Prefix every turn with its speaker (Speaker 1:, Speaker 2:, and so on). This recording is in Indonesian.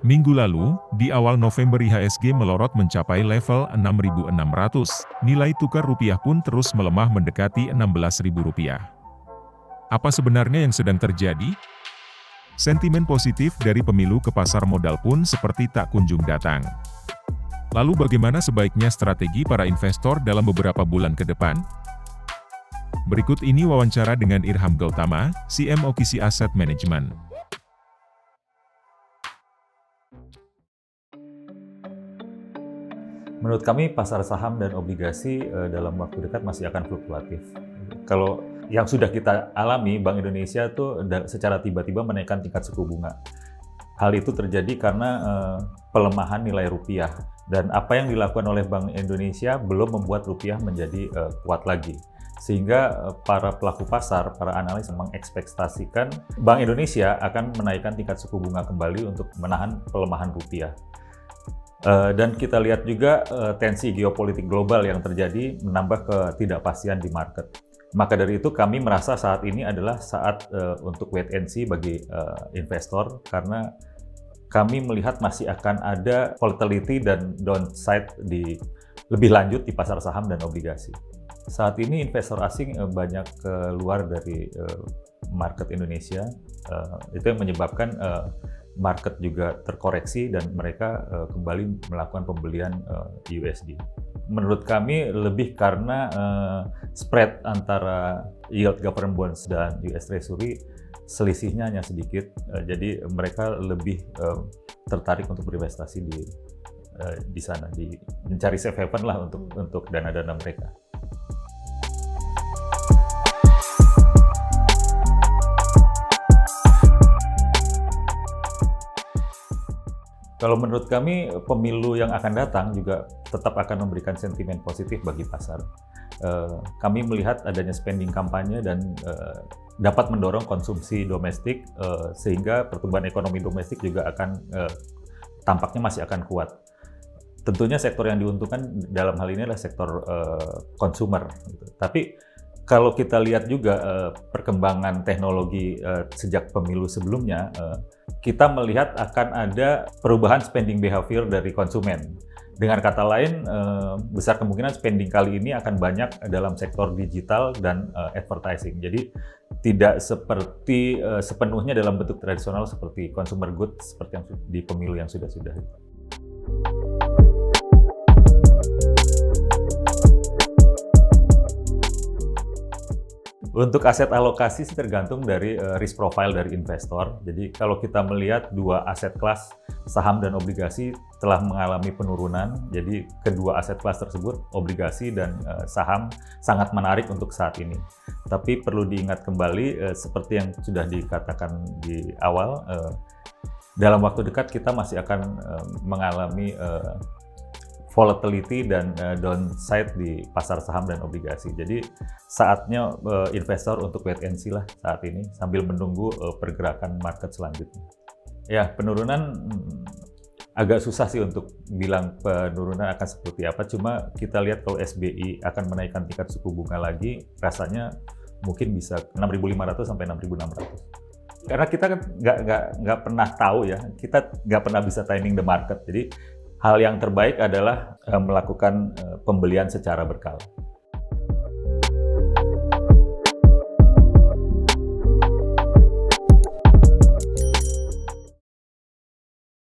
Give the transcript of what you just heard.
Speaker 1: Minggu lalu, di awal November IHSG melorot mencapai level 6.600, nilai tukar rupiah pun terus melemah mendekati Rp16.000. Apa sebenarnya yang sedang terjadi? Sentimen positif dari pemilu ke pasar modal pun seperti tak kunjung datang. Lalu bagaimana sebaiknya strategi para investor dalam beberapa bulan ke depan? Berikut ini wawancara dengan Irham Gautama, CMO Kisi Asset Management.
Speaker 2: Menurut kami, pasar saham dan obligasi dalam waktu dekat masih akan fluktuatif. Kalau yang sudah kita alami, Bank Indonesia tuh secara tiba-tiba menaikkan tingkat suku bunga. Hal itu terjadi karena pelemahan nilai rupiah. Dan apa yang dilakukan oleh Bank Indonesia belum membuat rupiah menjadi kuat lagi. Sehingga para pelaku pasar, para analis mengekspektasikan Bank Indonesia akan menaikkan tingkat suku bunga kembali untuk menahan pelemahan rupiah. Dan kita lihat juga tensi geopolitik global yang terjadi menambah ketidakpastian di market. Maka dari itu kami merasa saat ini adalah saat untuk wait and see bagi investor, karena kami melihat masih akan ada volatility dan downside lebih lanjut di pasar saham dan obligasi. Saat ini investor asing banyak keluar dari market Indonesia, itu yang menyebabkan market juga terkoreksi dan mereka kembali melakukan pembelian USD. Menurut kami lebih karena spread antara yield government bonds dan US Treasury selisihnya hanya sedikit, jadi mereka lebih tertarik untuk berinvestasi di sana, mencari safe haven lah untuk dana-dana mereka. Kalau menurut kami, pemilu yang akan datang juga tetap akan memberikan sentimen positif bagi pasar. Kami melihat adanya spending kampanye dan dapat mendorong konsumsi domestik, sehingga pertumbuhan ekonomi domestik juga akan tampaknya masih akan kuat. Tentunya sektor yang diuntungkan dalam hal ini adalah sektor consumer. Gitu. Tapi kalau kita lihat juga perkembangan teknologi sejak pemilu sebelumnya, kita melihat akan ada perubahan spending behavior dari konsumen. Dengan kata lain, besar kemungkinan spending kali ini akan banyak dalam sektor digital dan advertising. Jadi tidak seperti sepenuhnya dalam bentuk tradisional seperti consumer goods seperti yang di pemilu yang sudah-sudah. Untuk aset alokasi sih tergantung dari risk profile dari investor. Jadi kalau kita melihat dua aset kelas saham dan obligasi telah mengalami penurunan, jadi kedua aset kelas tersebut, obligasi dan saham, sangat menarik untuk saat ini. Tapi perlu diingat kembali, seperti yang sudah dikatakan di awal, dalam waktu dekat kita masih akan mengalami volatility dan downside di pasar saham dan obligasi. Jadi saatnya investor untuk wait and see lah saat ini sambil menunggu pergerakan market selanjutnya. Ya, penurunan agak susah sih untuk bilang penurunan akan seperti apa. Cuma kita lihat kalau SBI akan menaikkan tingkat suku bunga lagi, rasanya mungkin bisa 6.500 sampai 6.600. Karena kita kan nggak pernah tahu ya, kita nggak pernah bisa timing the market. Jadi hal yang terbaik adalah melakukan pembelian secara berkala.